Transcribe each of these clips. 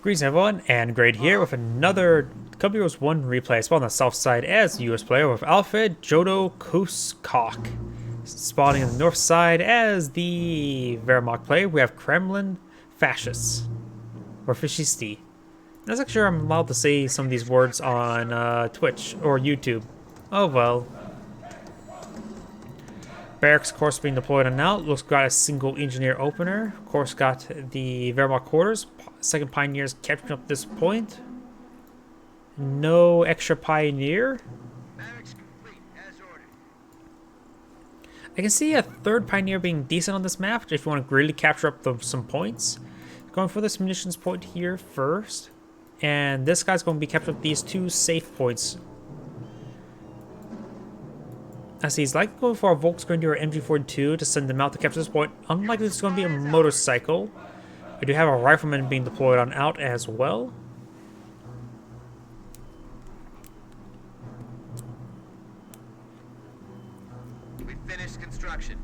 Greetings everyone, and Grade here with another Company Heroes 1 replay. Spawned on the south side as the US player with AlfredJodocusKwak. Spawning on the north side as the Wehrmacht player, we have Kremlin fascists. Or fascisti. I'm not actually sure I'm allowed to say some of these words on Twitch or YouTube. Oh well. Barracks, of course, being deployed on out. Looks got a single engineer opener. Of course, got the Wehrmacht quarters. Second Pioneers capturing up this point. No extra Pioneer. I can see a third Pioneer being decent on this map if you want to really capture up some points. Going for this munitions point here first. And this guy's going to be capturing up these two safe points. As he's likely going for a Volksgrenadier or MG42 to send them out to capture this point. Unlikely it's going to be a motorcycle. We do have a rifleman being deployed on out as well. We finished construction.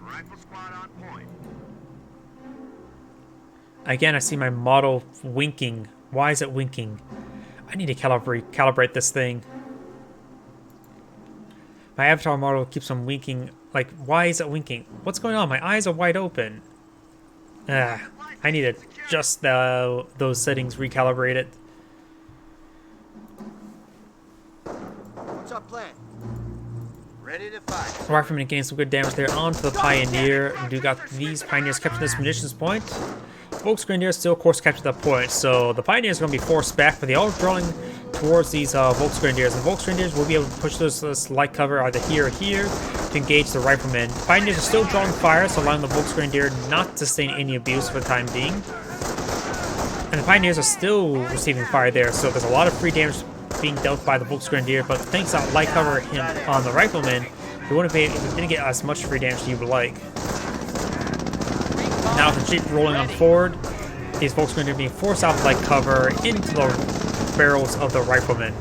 Rifle squad on point. Again, I see my model winking. Why is it winking? I need to calibrate this thing. My avatar model keeps on winking. Like, why is it winking? What's going on? My eyes are wide open. I need to adjust those settings, recalibrate it. What's our plan? Ready to fight. Rifleman getting some good damage there onto the Pioneer. We do got these Pioneers capturing this munitions point. Volksgrenadiers still, of course, capture that point. So the Pioneers are going to be forced back, but they are drawing towards these Volksgrenadiers. And Volksgrenadiers will be able to push this light cover either here or here to engage the Riflemen. Pioneers are still drawing fire, so allowing the Volksgrenadier not to sustain any abuse for the time being. And the Pioneers are still receiving fire there, so there's a lot of free damage being dealt by the Volksgrenadier, but thanks to that light cover on the Riflemen, you didn't get as much free damage as you would like. Now with the Jeep rolling on forward, these Volksgrenadiers are being forced out of light cover into the barrels of the Riflemen.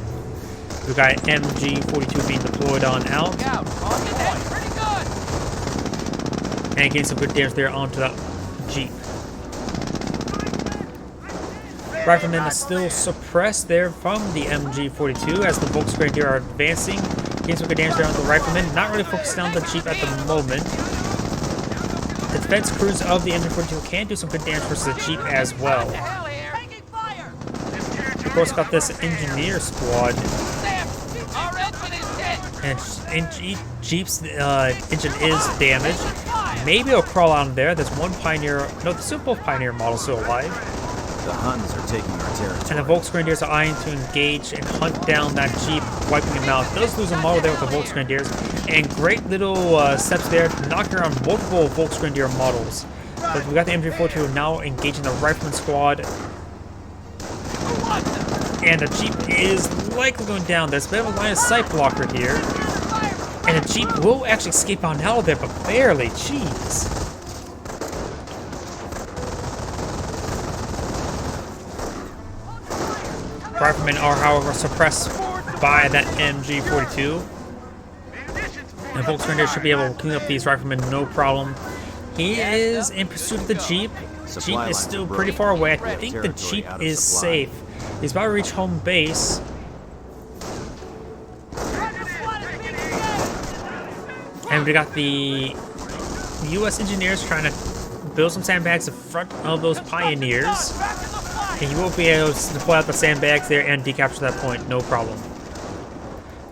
We've got MG42 being deployed on out. And getting some good damage there onto that Jeep. Riflemen are still suppressed there from the MG42 as the Volksgrenadier are advancing. Getting some good damage there on the Riflemen. Not really focusing on the Jeep at the moment. The defense crews of the MG42 can do some good damage versus the Jeep as well. Of course, got this engineer squad. And Jeep's engine is damaged. Maybe it'll crawl out of there. There's one Pioneer. No, there's still both Pioneer models still alive. The Huns are taking our territory. And the Volksgrenadiers are eyeing to engage and hunt down that Jeep, wiping him out. Does lose a model there with the Volksgrenadiers. And great little steps there, knocking around multiple Volksgrenadier models. But we got the MG42 now engaging the Rifleman squad. And the Jeep is likely going down. There's a bit of a line of sight blocker here. And the Jeep will actually escape on out of there, but barely. Jeez. Riflemen are, however, suppressed by that MG42. And Volksgrenadier should be able to clean up these Riflemen no problem. He is in pursuit of the Jeep. Jeep is still pretty far away. I think the Jeep is safe. He's about to reach home base. And we got the US engineers trying to build some sandbags in front of those Pioneers. And you will be able to deploy out the sandbags there and decapture that point, no problem.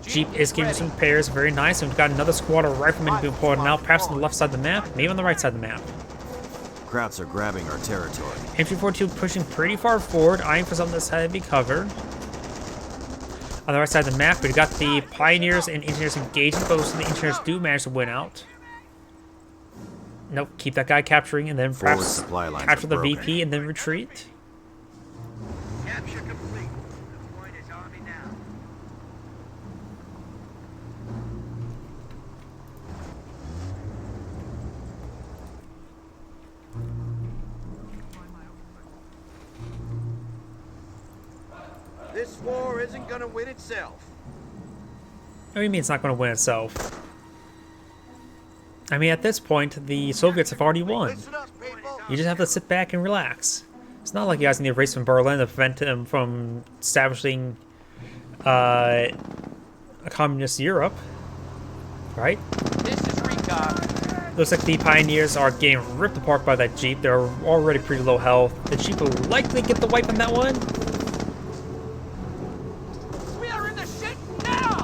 Jeep is giving some repairs, very nice. And we've got another squad of Riflemen being deployed now, perhaps on the left side of the map, maybe on the right side of the map. Krauts are grabbing our territory. MG42 pushing pretty far forward, eyeing for something that's heavy cover. On the right side of the map, we've got the Pioneers and Engineers engaging, but most of the Engineers do manage to win out. Nope, keep that guy capturing and then perhaps capture the VP and then retreat. Capture complete. Deployed his army now. This war isn't gonna win itself. What do you mean it's not going to win itself? I mean, at this point, the Soviets have already won. Listen up, people. You just have to sit back and relax. It's not like you guys need to race from Berlin to prevent him from establishing a communist Europe, right? This is recon. Looks like the Pioneers are getting ripped apart by that Jeep. They're already pretty low health. The Jeep will likely get the wipe on that one. We are in the shit now.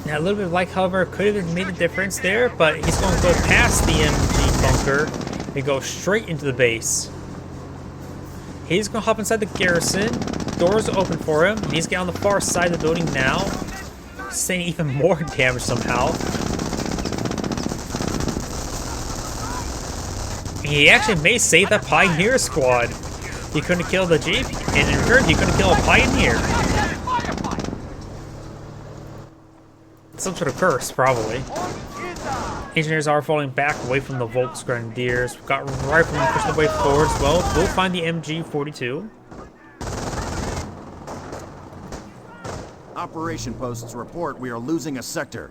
Now, a little bit of light, however, could have made a difference there, but he's going to go past the MG bunker and go straight into the base. He's going to hop inside the garrison. Doors are open for him. He needs to get on the far side of the building now. Sustaining even more damage somehow. He actually may save that Pioneer squad. He couldn't kill the Jeep, and in return, he couldn't kill a Pioneer. Some sort of curse, probably. Engineers are falling back away from the Volksgrenadiers. We've got riflemen pushing their way forward as well. We'll find the MG-42. Operation posts report we are losing a sector.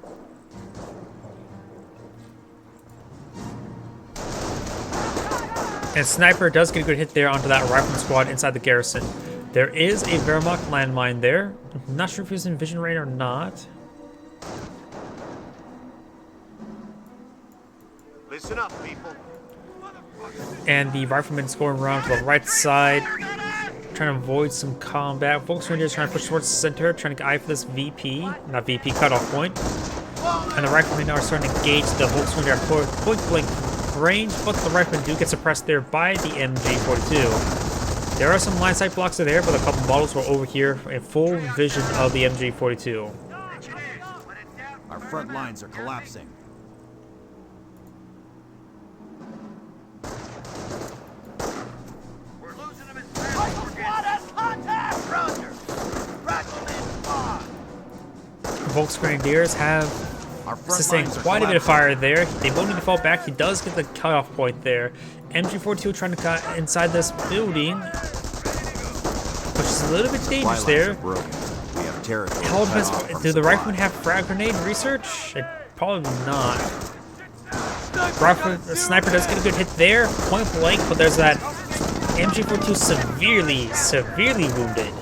And Sniper does get a good hit there onto that rifleman squad inside the garrison. There is a Wehrmacht landmine there. I'm not sure if he was in vision range or not. Listen up, people. And the rifleman's going around to the right side, trying to avoid some combat. Volksgrenadiers trying to push towards the center, trying to eye for this VP cutoff point. And the riflemen are starting to engage the Volksgrenadier at point blank range, but the riflemen do get suppressed there by the MG-42. There are some line sight blocks there, but a couple models were over here in full vision of the MG-42. Our front lines are collapsing. We're losing them as fast as we're getting. Contact! Roger. Rifleman spawn. Volksgrenadiers have Our front sustained lines are quite a bit of collapsing. fire there. They will need to fall back. He does get the cutoff point there. MG-42 trying to cut inside this building, which is a little bit dangerous Supply lines there. are broken. We have territory How cut depends, off from do the supply. riflemen have frag grenade research? Probably not. Sniper does get a good hit there, point blank, but there's that MG-42 severely wounded.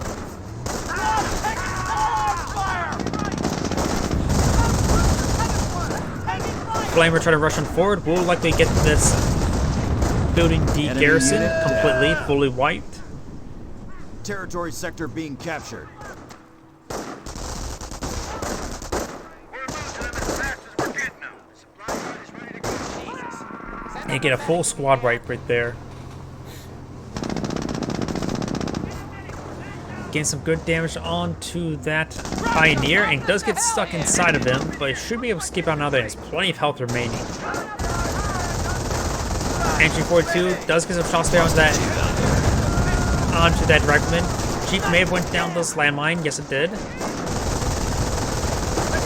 Flamer trying to rush on forward. Will likely get this building de-garrisoned completely, fully wiped. Territory sector being captured. We're losing them as fast as we're getting them. The supply line is ready to go. Jesus. And get a full squad wipe right there. Getting some good damage onto that Pioneer, and does get stuck inside of him, but he should be able to escape out now that he has plenty of health remaining. MG-42 does get some shots there onto that rifleman. Jeep may have went down this landmine. Yes, it did.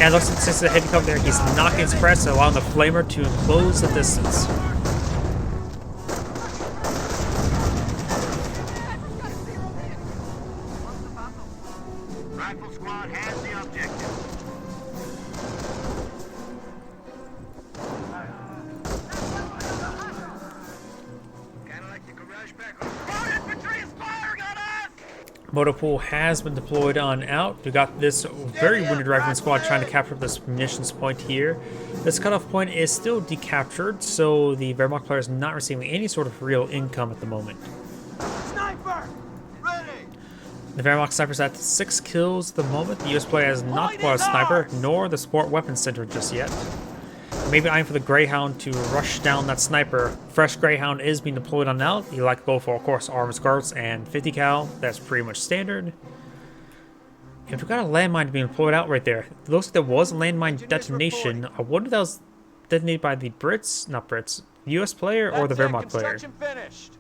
And looks like since the heavy cover there, he's not getting suppressed, allowing the Flamer to enclose the distance. Rifle squad has the objective. Kinda like the garage back home. Our infantry is firing on us! Motor pool has been deployed on out. We got this very wounded rifleman squad trying to capture this munitions point here. This cutoff point is still decaptured, so the Wehrmacht player is not receiving any sort of real income at the moment. Sniper! Ready! The Wehrmacht sniper's at 6 kills at the moment. The US player has not deployed a sniper, nor the support weapons center just yet. Maybe eyeing for the Greyhound to rush down that sniper. Fresh Greyhound is being deployed on out. You like to go for, of course, armor skirts and 50 cal. That's pretty much standard. And we've got a landmine being deployed out right there. It looks like there was a landmine detonation. I wonder if that was detonated by the Brits, not Brits, US player or the Wehrmacht player. Finished.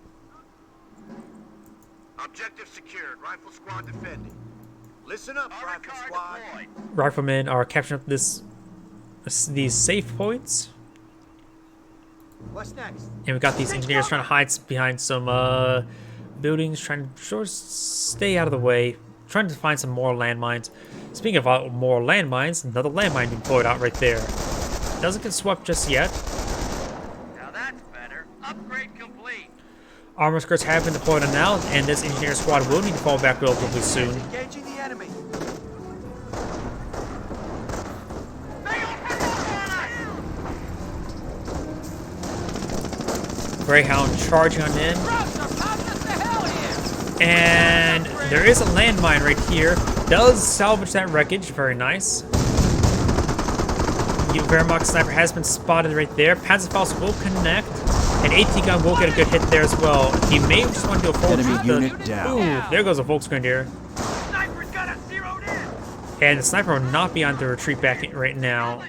Objective secured. Rifle squad defending. Listen up, rifle squad. Riflemen are capturing up these safe points. What's next? And we've got these engineers trying to hide behind some buildings, trying to sort of stay out of the way, trying to find some more landmines. Speaking of more landmines, another landmine being deployed out right there. Doesn't get swept just yet. Upgrade complete. Armor skirts have been deployed on now, and this engineer squad will need to fall back relatively soon. Engaging the enemy. Greyhound charging on in. Browser, pop us the hell here! And there is a landmine right here. Does salvage that wreckage. Very nice. Wehrmacht sniper has been spotted right there. Panzerfaust will connect. And AT gun will get a good hit there as well. He may just want to do a full Enemy shoot. unit down. Ooh, there goes a Volksgrenadier. Sniper's got us zeroed in. And the sniper will not be on the retreat back right now.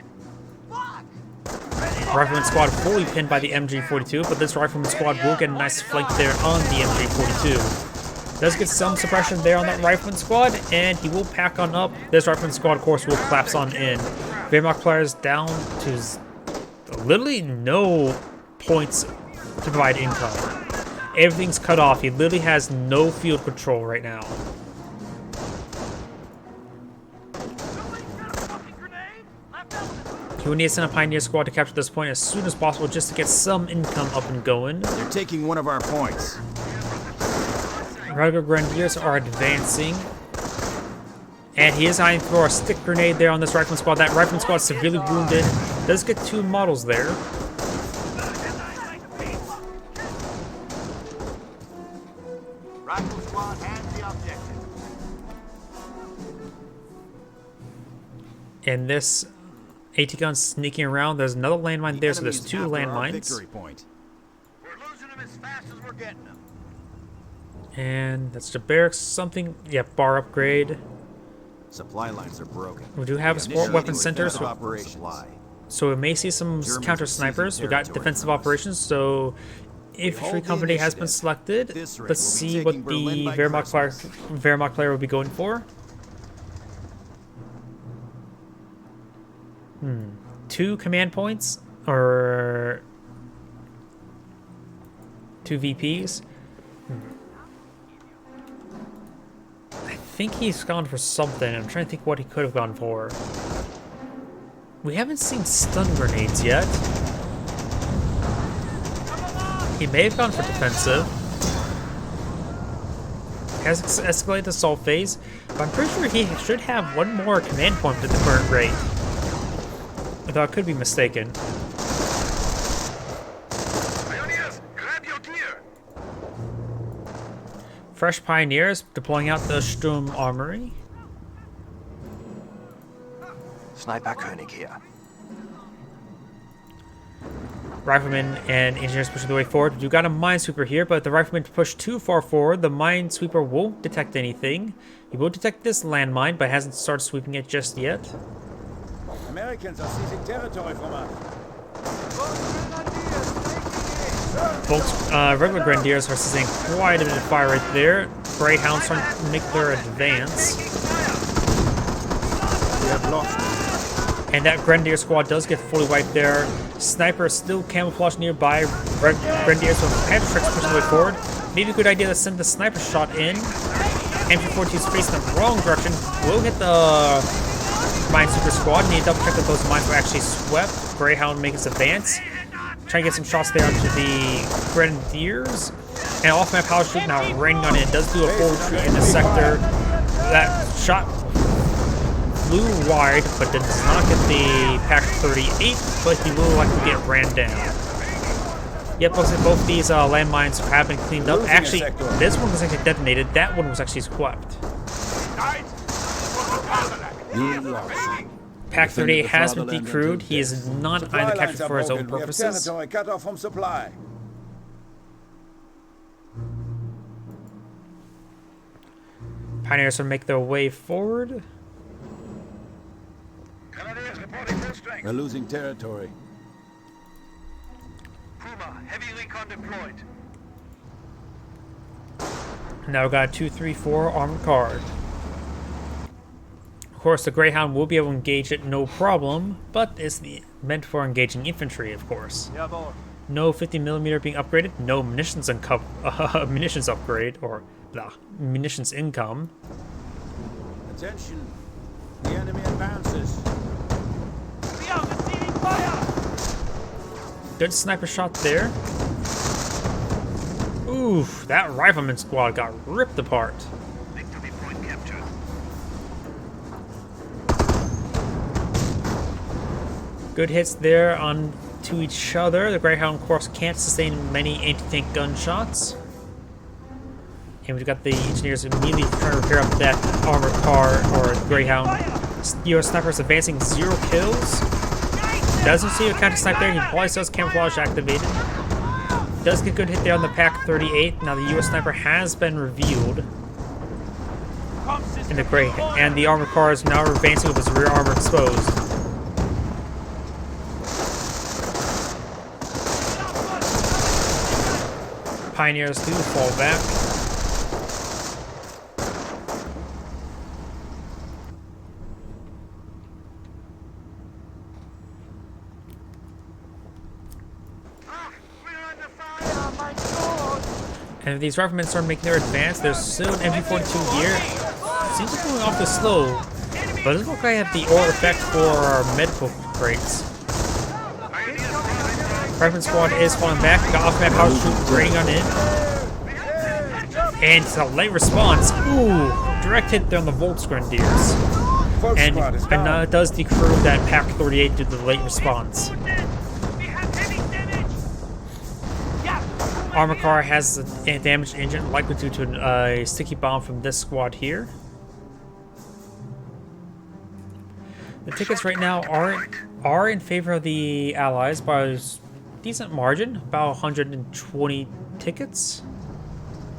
Rifleman squad fully pinned by the MG42, but this rifleman squad will get a nice flank there on the MG42. Does get some suppression there on that rifleman squad, and he will pack on up. This rifleman squad, of course, will collapse on in. Wehrmacht players down to literally no points to provide income. Everything's cut off. He literally has no field control right now. He will need to send a Pioneer squad to capture this point as soon as possible just to get some income up and going. They're taking one of our points. Regular Grenadiers are advancing. And he is eyeing for a stick grenade there on this rifleman squad. That rifleman squad is severely wounded. Does get 2 models there. Rifle squad has the objective. And this AT gun sneaking around. There's another landmine there, so there's 2 Enemies after our landmines. victory point. We're losing them as fast as we're getting them. And that's the barracks. Something, yeah, bar upgrade. Supply lines are broken. We do have a sport Initiating weapon center, defensive so, operations. so we may see some Germans counter are snipers. seizing We got territory defensive from us. operations, so infantry hold the company has been initiative. selected. This raid Let's will be see what taking the Berlin by Wehrmacht player will be going for. 2 command points, or 2 VPs. I think he's gone for something. I'm trying to think what he could have gone for. We haven't seen stun grenades yet. He may have gone for defensive. Has escalated the assault phase, but I'm pretty sure he should have 1 more command point at the current rate. Although I could be mistaken. Pioneers, grab your gear. Fresh Pioneers deploying out the Sturm Armory. Sniper König here. Riflemen and engineers pushing the way forward. You got a minesweeper here, but if the riflemen push too far forward, the minesweeper won't detect anything. He will detect this landmine, but hasn't started sweeping it just yet. Americans are seizing territory from us. Regular Grenadiers are seeing quite a bit of fire right there. Greyhounds trying to make their advance. We have lost. And that Grenadier squad does get fully wiped there. Sniper is still camouflaged nearby. Grenadiers with Patrick's pushing the way forward. Maybe a good idea to send the sniper shot in. MG42 is facing the wrong direction. Will hit the Minesweeper squad. Need to double check that those mines were actually swept. Greyhound making his advance. Trying to get some shots there onto the Grenadiers. And off map power shoot now raining on it. Does do a full retreat in the sector. That shot flew wide, but does not get the Pack 38, but he will likely get ran down. Yep, looks like both these landmines have been cleaned up. Actually, this one was actually detonated. That one was actually swept. Pack 38 has been decrewed. He is not either captured for his own purposes. Cut off from supply. Pioneers will make their way forward. Grenadiers reporting full strength. We're losing territory. Puma, heavy recon deployed. Now we've got a 234 armored car. Of course, the Greyhound will be able to engage it no problem, but it's meant for engaging infantry, of course. No 50mm being upgraded, no munitions munitions upgrade, or munitions income. Attention. The enemy advances. We are receiving fire. Good sniper shot there. Oof, that rifleman squad got ripped apart. Victory point captured. Good hits there on to each other. The Greyhound, of course, can't sustain many anti-tank gunshots. And we've got the engineers immediately trying to repair up that armored car or Greyhound. US snipers advancing 0 kills. Doesn't see a counter snipe there. He probably still has camouflage activated. Does get a good hit there on the Pack 38. Now the US sniper has been revealed in the Grey, and the armored car is now advancing with its rear armor exposed. Pioneers do fall back. And if these riflemen start making their advance, there's still an MP42 here. Seems like going awfully slow, but it doesn't look like I have the aura effect for our medical crates. Rifleman squad is falling back. Got off-map power shoot raining on in. And it's a late response. Ooh, direct hit there on the Volksgrenadiers. And it does decrew that Pack 38 due to the late response. Armor car has a damaged engine, likely due to a sticky bomb from this squad here. The tickets right now are in favor of the Allies by a decent margin, about 120 tickets.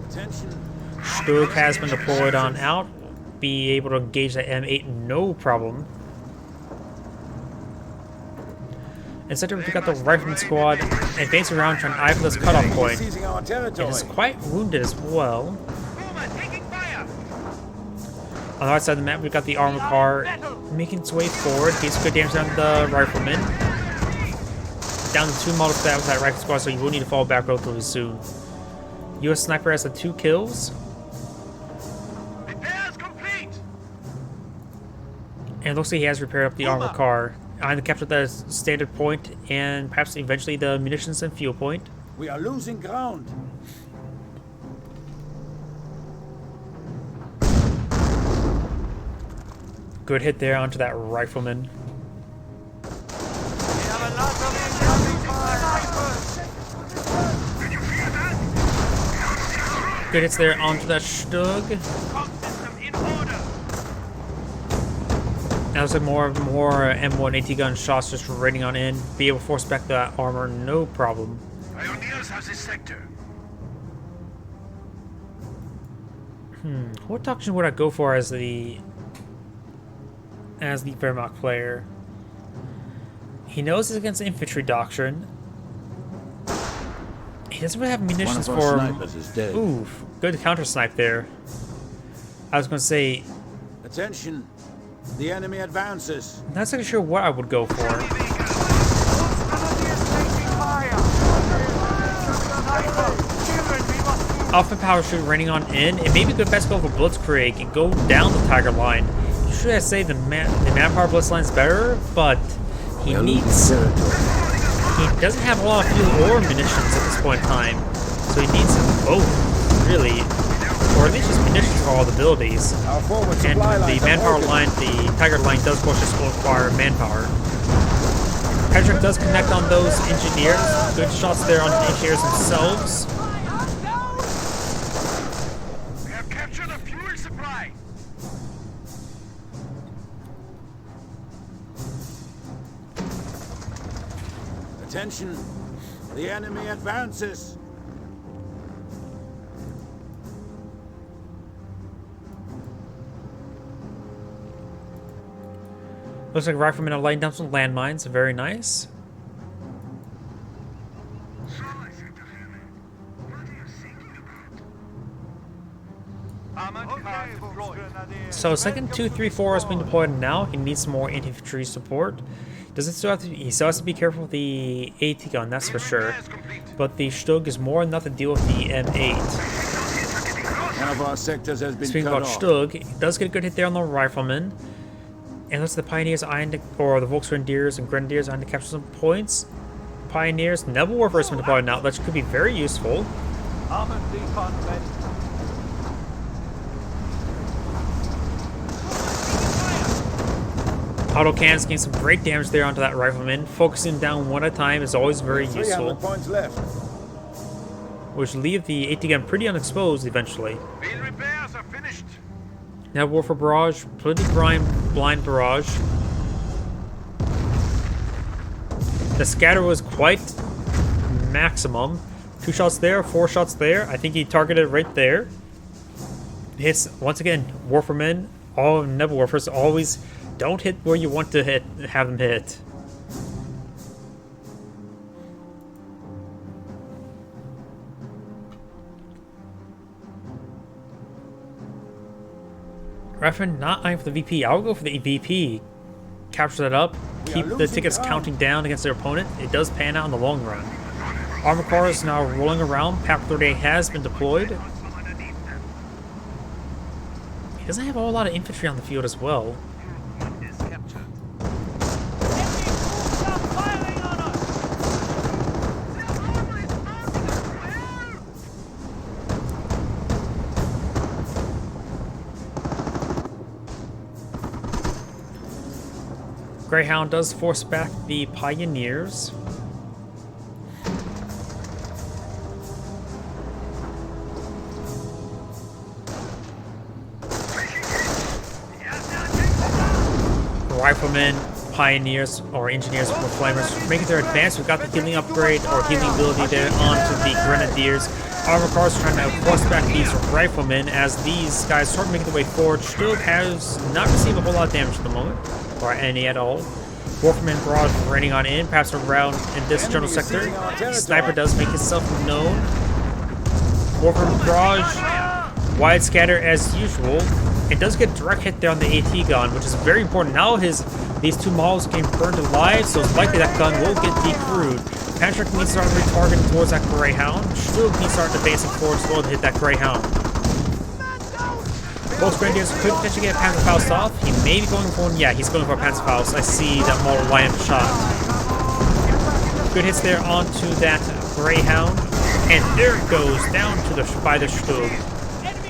Stug has been deployed on out, be able to engage the M8 no problem. Instead, we've got the Rifleman squad advancing around trying to eye for this cutoff point. It is quite wounded as well. On the right side of the map, we've got the armored car making its way forward. Gets good damage down to the Rifleman. Down to 2 models with that Rifle squad, so you will need to fall back relatively soon. US Sniper has the 2 kills. And it looks like he has repaired up the armored car. And captured the standard point and perhaps eventually the munitions and fuel point. We are losing ground. Good hit there onto that rifleman. Good hits there onto that Stug. Now there's more M1 AT gun shots just raining on in. Be able to force back that armor, no problem. Pioneers has this sector. What doctrine would I go for as the Wehrmacht player? He knows it's against the infantry doctrine. He doesn't really have munitions for. Oof, good counter snipe there. I was gonna say. Attention. The enemy advances. I'm not exactly sure what I would go for. Alpha power shoot raining on in. It may be the best go for Blitzkrieg and go down the Tiger line. Usually I say the manpower Blitz line is better, but he doesn't have a lot of fuel or munitions at this point in time, so he needs both, really. Or at least just munitions for all the abilities. And the manpower line, the Tiger line does of course just require manpower. Patrick does connect on those engineers. Good shots there on the engineers themselves. We have captured a fuel supply. Attention. The enemy advances. Looks like riflemen are laying down some landmines. Very nice. So second 234 has been deployed now. He needs some more infantry support. He still has to be careful with the AT gun, that's for sure. But the Stug is more than enough to deal with the M8. One of our sectors has been Speaking about Stug, he does get a good hit there on the rifleman. And looks like the Pioneers eyeing to, or the Volksgrenadiers and Grenadiers eyeing to capture some points. Pioneers, Nebel Warfare has been deployed now, that could be very useful. Armored recon ready. Autocannons gain some great damage there onto that rifleman. Focusing down one at a time is always very useful, points left. which leave the AT gun pretty unexposed eventually. Field repairs are finished. Now Warfare Barrage, completely blind barrage. The scatter was quite maximum. 2 shots there, 4 shots there. I think he targeted right there. Hits once again. Warfaremen, all Nebel Warfers always don't hit where you want to have them hit. Referin, not eyeing for the VP. I'll go for the VP. Capture that up. Keep the tickets counting down against their opponent. It does pan out in the long run. Armor car is now rolling around. PAP 38 has been deployed. He doesn't have a whole lot of infantry on the field as well. Greyhound does force back the Pioneers. Riflemen, Pioneers, or Engineers or Flamers making their advance. We've got the healing upgrade or healing ability there onto the Grenadiers. Armor cars trying to force back these Riflemen as these guys start making their way forward. Still has not received a whole lot of damage at the moment, or any at all. Warfareman Barrage raining on in, perhaps around in this general sector. Sniper does make itself known. Warfareman Barrage, wide scatter as usual. It does get direct hit there on the AT gun, which is very important. Now these 2 models getting burned alive, so it's likely that gun will get decrewed. Patrick needs to start retargeting towards that Greyhound. Still needs to start advancing forward as well to hit that Greyhound. Both Grenadiers could potentially get Panzerfaust off. He may be going for one. Yeah, he's going for a Panzerfaust. I see that model line up shot. Good hits there onto that Greyhound. And there it goes, down to the by the Stug.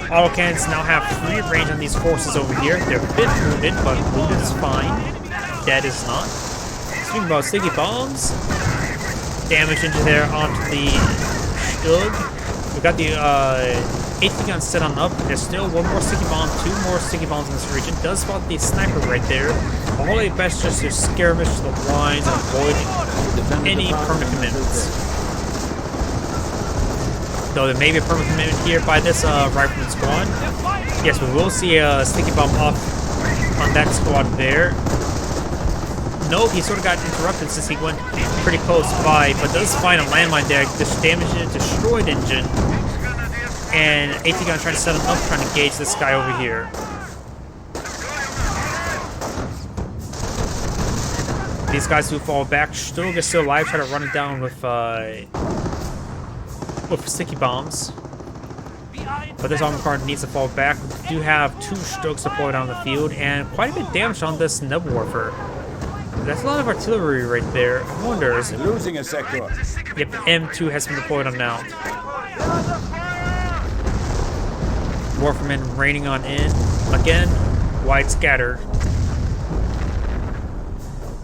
Autocannons now have free range on these forces over here. They're a bit wounded, but wounded is fine. Dead is not. Speaking about sticky bombs, damage into there onto the Stug. We've got the AT gun set on up. There's still 1 more sticky bomb, 2 more sticky bombs in this region. Does spot the sniper right there. All they best just to skirmish the lines and avoid any permanent commitments. Though there may be a permanent commitment here by this rifleman squad. Yes, we will see a sticky bomb off on that squad there. Nope, he sort of got interrupted since he went pretty close by, but does find a landmine there. This damaged and destroyed engine. And AT gun trying to set him up, trying to engage this guy over here. These guys who fall back, Stug is still alive, try to run it down with sticky bombs. But this armor car needs to fall back. We do have 2 Stugs deployed on the field, and quite a bit of damage on this Nebel Warfare. That's a lot of artillery right there. I wonder, is it Losing a sector. Yep, M2 has been deployed on now. Warfaremen raining on in. Again, wide scatter.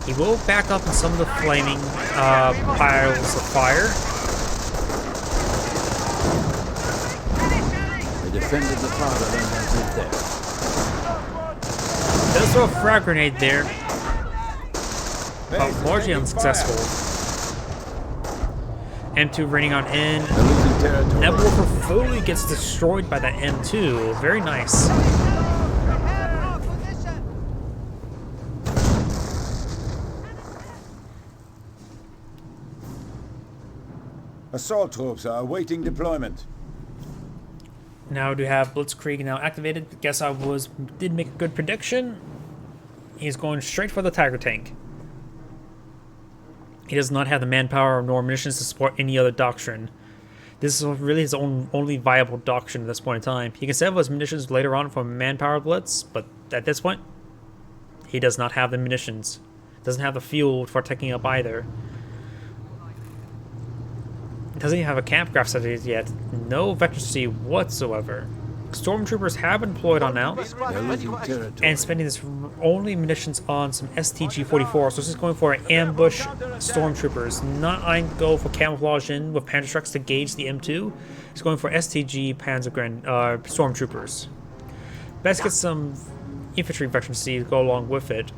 He will back up in some of the flaming piles of fire. They defended the fatherland as his death. Does throw a frag grenade there, but largely unsuccessful. M2 raining on in. Nebel Warfare fully gets destroyed by that M2. Very nice. Assault troops are awaiting deployment. Now do have Blitzkrieg now activated. Guess I did make a good prediction. He's going straight for the Tiger tank. He does not have the manpower nor munitions to support any other doctrine. This is really his only viable doctrine at this point in time. He can save his munitions later on from manpower blitz, but at this point, he does not have the munitions. Doesn't have the fuel for taking up either. Doesn't even have a camp craft set yet. No veterancy whatsoever. Stormtroopers have been deployed on now, They're losing territory. and spending this only munitions on some STG-44. So this is going for ambush stormtroopers, not eyeing to go for camouflage in with Panzer trucks to gauge the M2. He's going for STG Panzer stormtroopers. Best get some infantry veterancy to go along with it.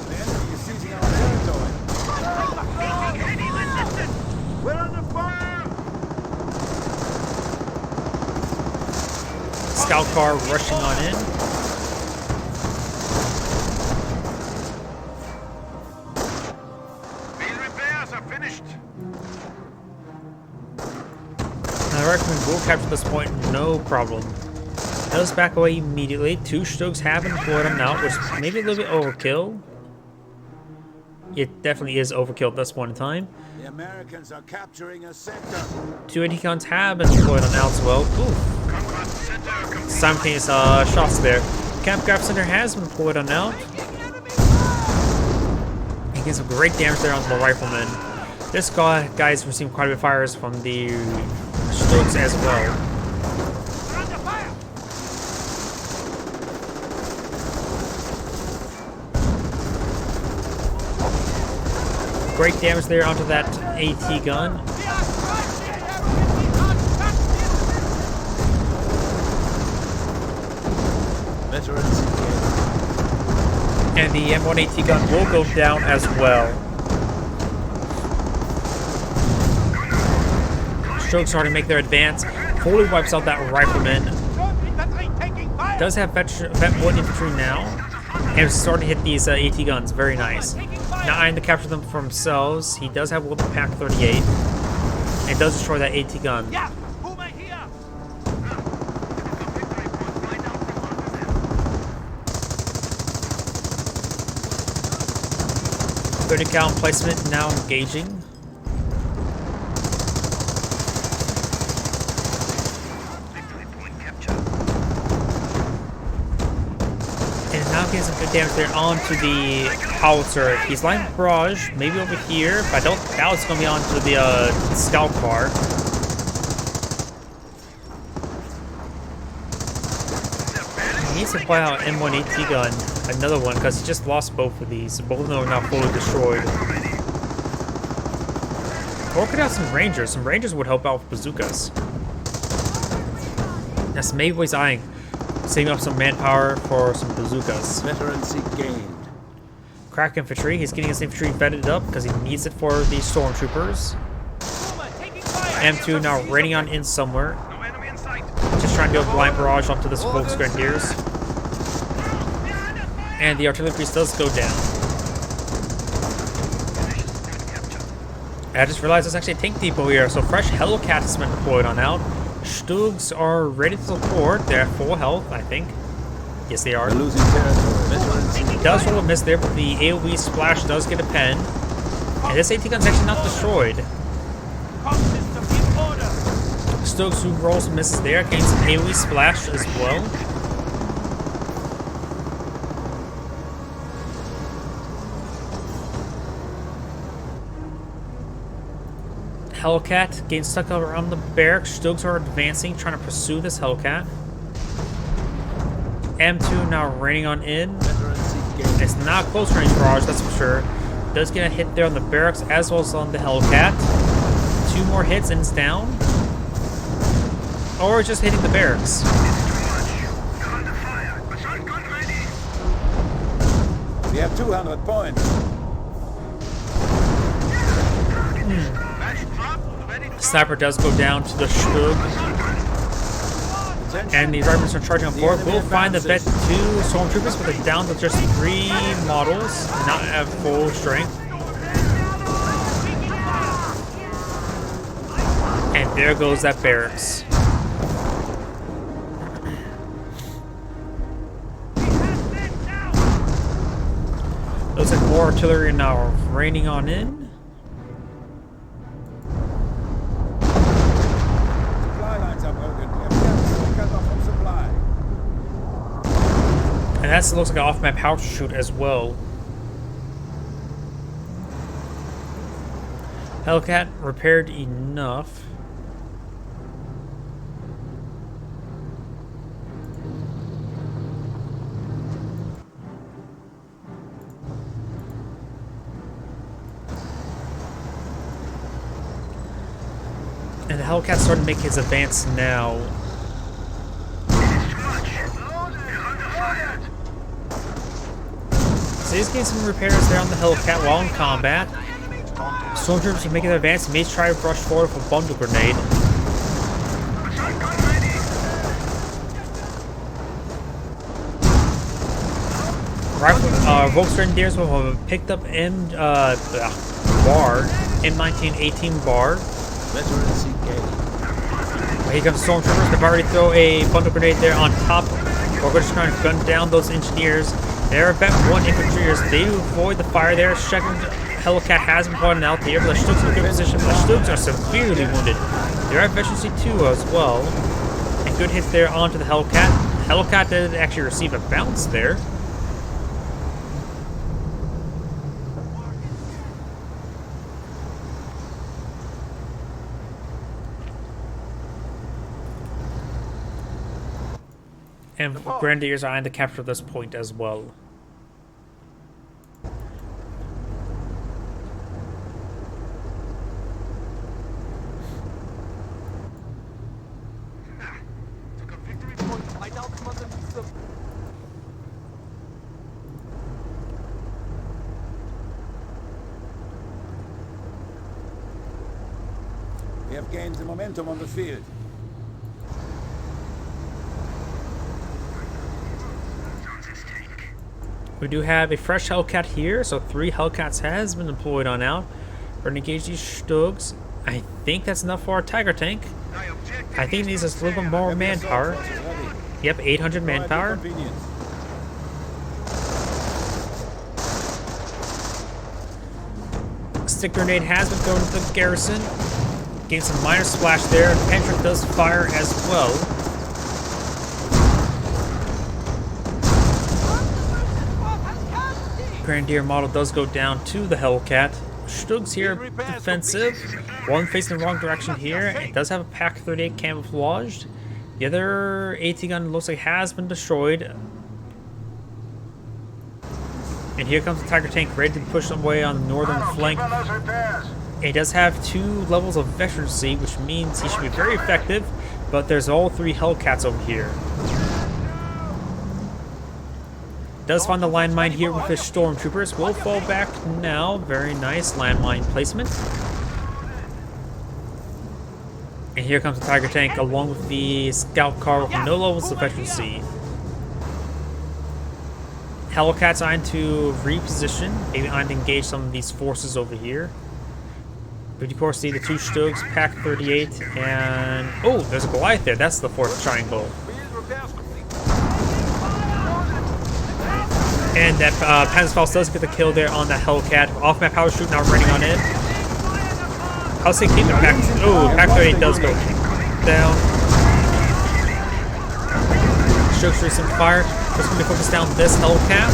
The enemy is seizing our territory. We're under fire! Scout car rushing on in. These repairs are finished. Now the Rifleman will capture this point, no problem. Does back away immediately. 2 Stugs have been deployed on now, which may be a little bit overkill. It definitely is overkill at this point in time. The Americans are capturing a sector. 2 AT guns have been deployed on now as well. Ooh. Simultaneous shots there. Camp Craft Center has been deployed on now. He gets some great damage there onto the Rifleman. This guy's receiving quite a bit of fires from the Stugs as well. We're under fire! Great damage there onto that AT gun. Veterans engaged. And the M1 AT gun will go down as well. Strokes starting to make their advance. Fully wipes out that Rifleman. Does have Vet 1 infantry now. And is starting to hit these AT guns. Very nice. Not eyeing to capture them for themselves. He does have Weapon Pack 38. And does destroy that AT gun. Yeah! Who may hear? 30 cal placement now engaging. And now getting some good damage there onto the howitzer. He's lining barrage, maybe over here, but I don't doubt it's going to be onto the scout car. He needs to play out M1 AT gun, another one, because he just lost both of these. Both of them are now fully destroyed. Or could have some rangers. Some rangers would help out with bazookas. That's maybe what he's eyeing. Saving up some manpower for some bazookas. Veterancy gained. Crack infantry. He's getting his infantry vetted up because he needs it for the stormtroopers. M2 now raining on in somewhere. No enemy in sight. Just trying to do a blind barrage onto this Volks Grenadiers. And the artillery piece does go down. And I just realized there's actually a tank depot here, so fresh Hellcat has been deployed on out. Stugs are ready to support. They're at full health, I think. Yes, they are. We're losing territory. Veterans He does roll a miss there, but the AoE splash does get a pen. And this AT gun's actually not destroyed. Stokes who rolls and misses there, gains an AoE splash as well. Hellcat getting stuck around the barracks. Stokes are advancing, trying to pursue this Hellcat. M2 now raining on in. Veterancy gained. It's not close range barrage, that's for sure. Does get a hit there on the barracks as well as on the Hellcat. 2 more hits and it's down. Or just hitting the barracks. We have 200 points. Sniper does go down to the Stug. And the Riflemen are charging on forward. We'll find the Vet 2 Stormtroopers, but they're down to just 3 models, not at full strength. And there goes that barracks. Looks like more artillery now raining on in. Supply lines are broken. We have cut off from supply. And that looks like an off-map house shoot as well. Hellcat repaired enough. And the Hellcat started to make his advance now. So he's getting some repairs there on the Hellcat while in combat. Stormtroopers are making their advance. May try to rush forward with a bundle grenade. Volksgrenadiers will have picked up M1918 bar. Here comes Stormtroopers. They've already thrown a bundle grenade there on top. We're just trying to gun down those engineers. There are about 1 infantryers. They avoid the fire there. Second Hellcat has been brought out here, but the Stugs are in a good position. The Stugs are severely wounded. They're at efficiency 2 as well. And good hits there onto the Hellcat. Hellcat did actually receive a bounce there. And Grenadiers are eyeing to capture this point as well. We have gained the momentum on the field. We do have a fresh Hellcat here, so 3 Hellcats has been deployed on out. We're going to engage these Stugs. I think that's enough for our Tiger tank. I think it needs a little bit more manpower. Yep, 800 manpower. Stick grenade has been thrown into the garrison. Getting some minor splash there. Penetrant does fire as well. Grenadier model does go down to the Hellcat. Stugs here defensive. One facing the wrong direction here. It does have a Pack 38 camouflaged. The other AT gun looks like has been destroyed. And here comes the Tiger tank ready to push away on the northern flank. It does have 2 levels of veterancy, which means he should be very effective. But there's all 3 Hellcats over here. Does find the landmine here with his Stormtroopers. Will fall back now. Very nice landmine placement. And here comes the Tiger tank along with the scout car with no levels of veterancy. Hellcats eyeing to reposition. Maybe eyeing to engage some of these forces over here. But of course see the 2 Stugs, Pack 38, and... oh, there's a Goliath there. That's the 4th triangle. And that Panzerfaust does get the kill there on the Hellcat. Off-map power shoot now running on it. I'll say keep the Pack... oh, Pack 38 does go down. Strokes through some fire. Just going to focus down this Hellcat.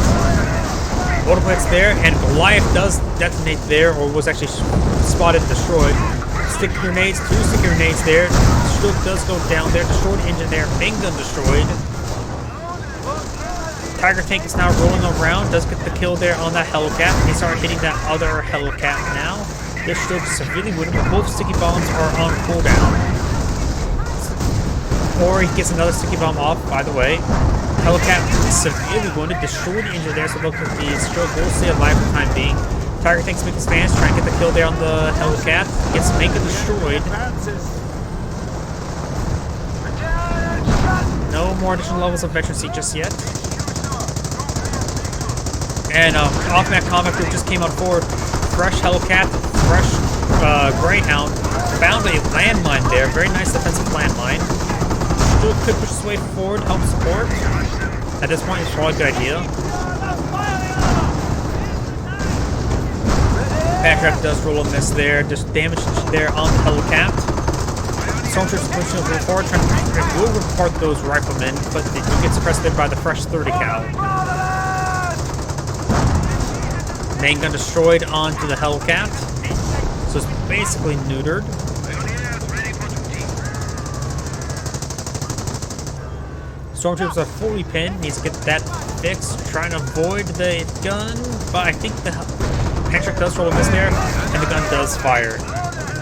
Autoblitz there, and Goliath does detonate there, or was actually spotted and destroyed. Stick grenades, 2 stick grenades there. Stroke does go down there. Destroyed engine there. Main gun destroyed. Tiger tank is now rolling around, does get the kill there on that Hellcat. They start hitting that other Hellcat now. They're still severely wounded, but both sticky bombs are on cooldown. Or he gets another sticky bomb off, by the way. Hellcat is severely wounded, destroyed the engine there, so look at the stroke will stay alive for the time being. Tiger tanks make his advance, try and get the kill there on the Hellcat. Gets main gun destroyed. No more additional levels of veterancy just yet. And off-map combat group just came on forward. Fresh Hellcat, fresh Greyhound. Found a landmine there. Very nice defensive landmine. Still could push his way forward, help support. At this point, it's probably a good idea. Backdraft does roll a miss there. Just damage there on the Hellcat. Stormtroopers pushing over forward, trying to will report those riflemen, but they do get suppressed there by the fresh 30 cal. Main gun destroyed onto the Hellcat. so it's basically neutered. Stormtroopers are fully pinned. Needs to get that fixed. Trying to avoid the gun, but I think the Patrick does roll a miss there, and the gun does fire.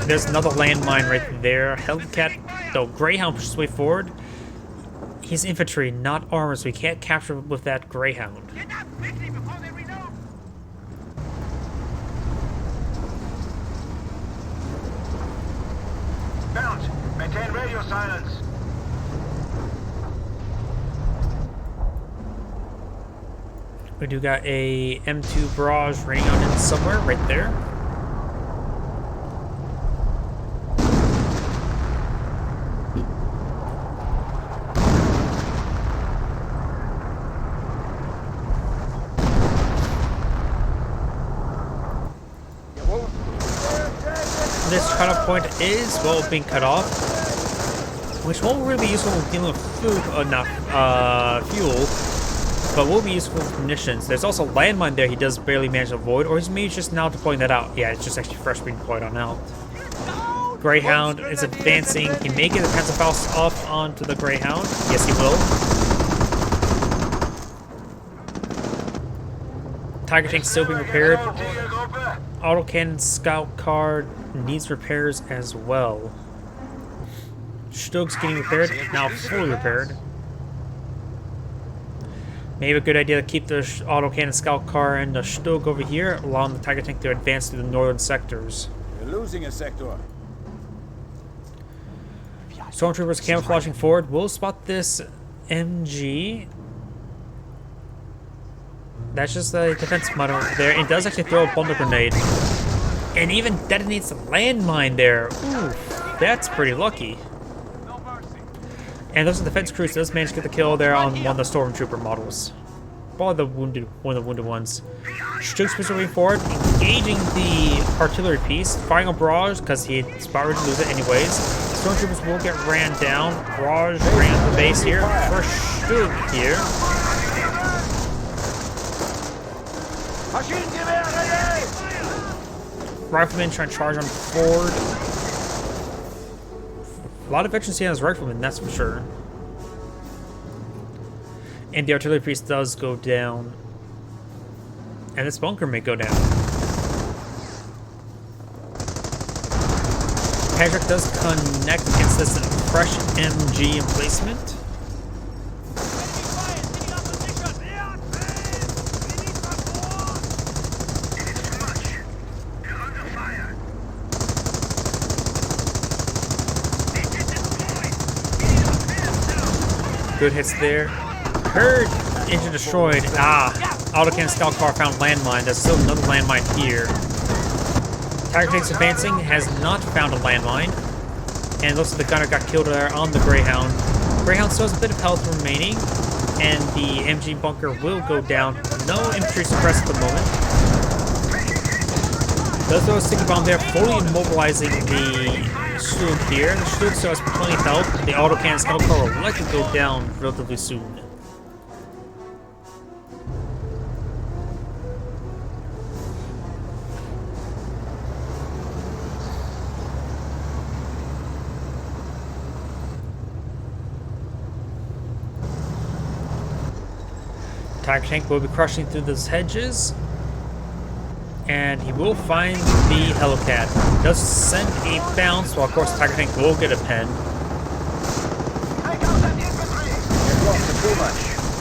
There's another landmine right there. Hellcat, though, Greyhound pushes his way forward. He's infantry, not armor, so he can't capture with that Greyhound. Bounce. Maintain radio silence. We do got a M2 barrage raining on him somewhere, right there. This cutoff point is, well, being cut off, which won't really be useful in dealing with food, fuel, but will be useful for munitions. There's also a landmine there he does barely manage to avoid, or he's maybe just now deploying that out. Yeah, it's just actually fresh being deployed on out. Greyhound is advancing. He may get the Panzerfaust off onto the Greyhound. Yes, he will. Tiger tank still being repaired. Autocannon scout car needs repairs as well. Stug's getting repaired, now fully repaired. Maybe a good idea to keep the autocannon scout car and the Stug over here, allowing the Tiger tank to advance to the northern sectors. You're losing a sector. Stormtroopers camouflaging forward. We'll spot this MG. That's just a defense model there. It does actually throw a bundle grenade. And even detonates the landmine there. Ooh, that's pretty lucky. And those are defense crews does manage to get the kill there on one of the Stormtrooper models. Probably the wounded, one of the wounded ones. Stug's moving forward, engaging the artillery piece, firing a barrage because he's about ready to lose it anyways. Stormtroopers will get ran down. Barrage ran to the base here. First Stug here. Rifleman trying to charge on forward. A lot of efficiency on his rifleman, that's for sure. And the artillery piece does go down. And this bunker may go down. Patrick does connect against this fresh MG emplacement. Good hits there. Heard engine destroyed. Autocannon scout car found landmine. There's still another landmine here. Tiger tank's advancing, has not found a landmine. And looks like the gunner got killed there on the Greyhound. Greyhound still has a bit of health remaining. And the MG bunker will go down. No infantry suppressed at the moment. Does throw a sticky bomb there, fully immobilizing the Stug here. The Stug still has plenty of health. The autocannon scout car will likely go down relatively soon. Tiger tank will be crushing through those hedges. And he will find the Hellcat. Does send a bounce, while of course Tiger tank will get a pen.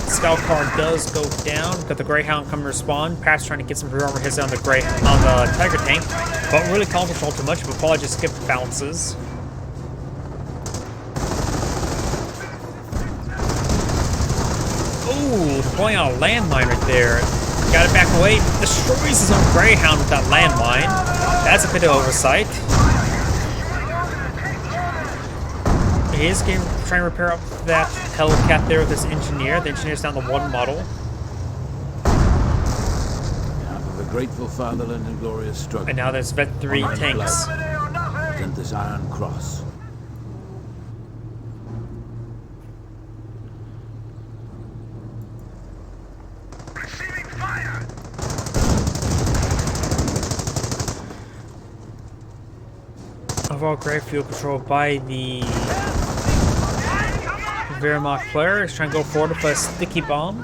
Scout car does go down. Got the Greyhound coming to respond. Pat's trying to get some rear armor hits on the Tiger tank, but really can't control too much. But probably just skip bounces. Ooh, deploying out a landmine right there. Got it back away. Destroys his own Greyhound with that landmine. That's a bit of oversight. He is trying to repair up that Hellcat there with his engineer. The engineer's down to one model. The grateful fatherland and glorious struggle. And now there's Vet 3 tanks. And this Iron Cross. Overall, great field control by the Wehrmacht player. He's trying to go forward with a sticky bomb.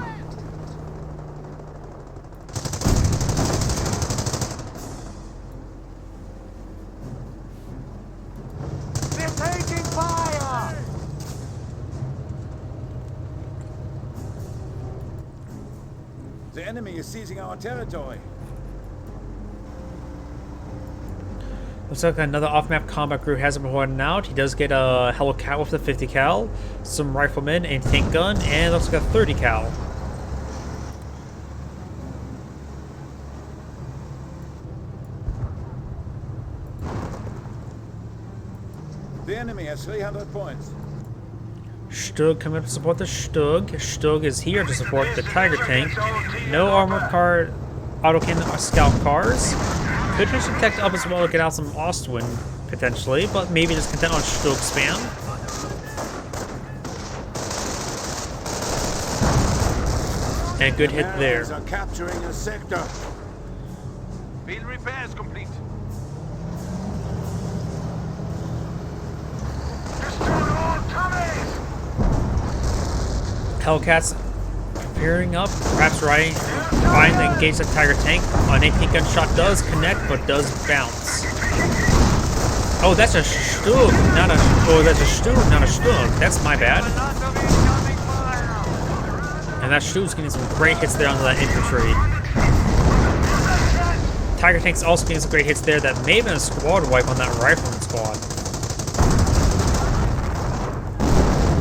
We're taking fire! The enemy is seizing our territory. Looks like another off-map combat crew hasn't been holding out. He does get a Hellcat with the 50 cal, some riflemen, and tank gun, and looks like a 30 cal. The enemy has 300 points. Stug coming up to support the Stug. Stug is here to support the Tiger tank. No armored car, autocannon, or scout cars. Could potentially tech up as well to get out some Ostwind, potentially, but maybe just content on Stug spam. And good hit there. Are capturing a sector. Field repairs complete. Destroy all commies! Hellcats preparing up, perhaps trying to engage the Tiger tank. An 18 gun shot does connect, but does bounce. Oh, that's a Stug, not a. Oh, that's a Stug, not a Stug. That's my bad. And that Stug's getting some great hits there onto that infantry. Tiger tank's also getting some great hits there. That may have been a squad wipe on that rifleman squad.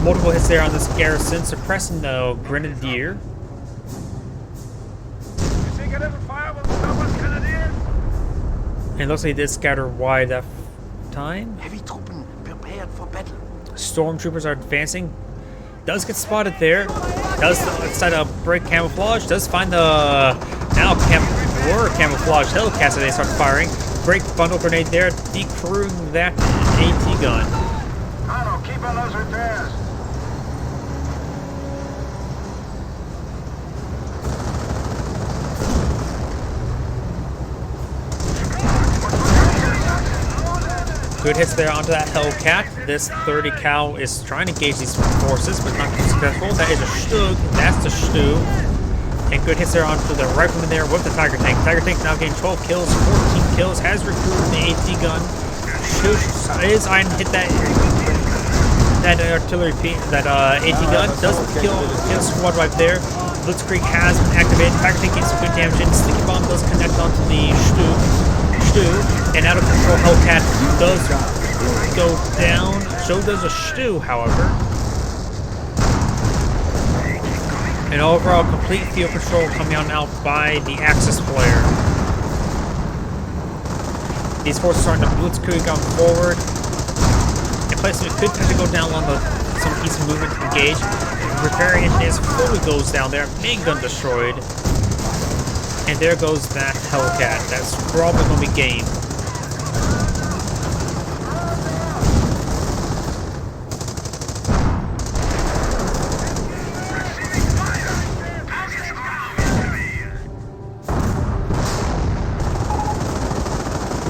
Multiple hits there on this garrison, suppressing the Grenadier. And it looks like he did scatter wide that time. Heavy Truppen prepared for battle. Stormtroopers are advancing. Does get spotted there. Does decide to break camouflage. Does find the now camouflage Hellcats as they start firing. Break bundle grenade there, decrewing that AT gun. Otto, keep on those repairs. Good hits there onto that Hellcat. This 30 cal is trying to engage these forces, but not successful. That is a Stug. That's the Stu. And good hits there onto the rifleman there with the Tiger tank. Tiger tank now getting 12 kills, 14 kills, has recruited the AT gun. Stu is eyeing to hit that artillery, that AT gun. Doesn't kill squad wipe there. Blitzkrieg has been activated. Tiger tank gets some good damage in. Sticky bomb does connect onto the Stu. And out of control Hellcat does go down. So does a Stu, however. And overall complete field control coming on out by the Axis player. These forces are starting to blitzkrieg on forward. In place we could have to go down along some piece of movement to engage. Repairing engineers fully goes down there. Main gun destroyed. And there goes that Hellcat. That's probably going to be game.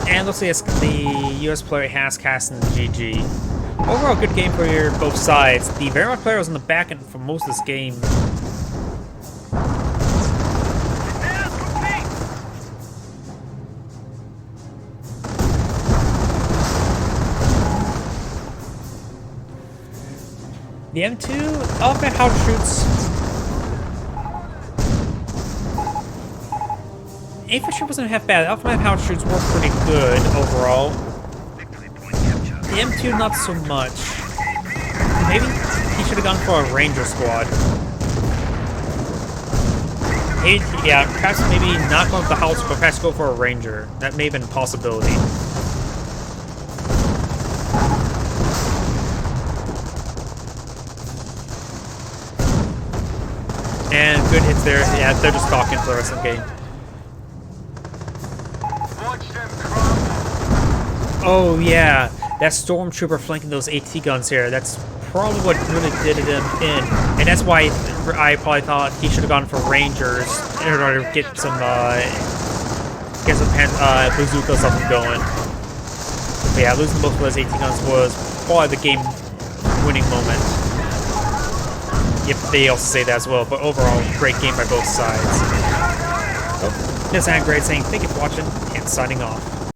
And looks like the US player has cast in GG. Overall, good game for both sides. The Wehrmacht player was on the back end for most of this game. The M2 off-map how shoots. Infantry wasn't half bad. Off-map how shoots were pretty good overall. The M2 not so much. Maybe he should have gone for a Ranger squad. Yeah, perhaps maybe not go with the house, but perhaps go for a Ranger. That may have been a possibility. And good hits there. Yeah, they're just talking for the rest of the game. Oh yeah, that Stormtrooper flanking those AT guns here. That's probably what really did him in. And that's why I probably thought he should have gone for Rangers in order to get some bazookas up and going. But yeah, losing both of those 18 guns was probably the game-winning moment. Yep, they also say that as well, but overall, great game by both sides. This is Great saying thank you for watching, and signing off.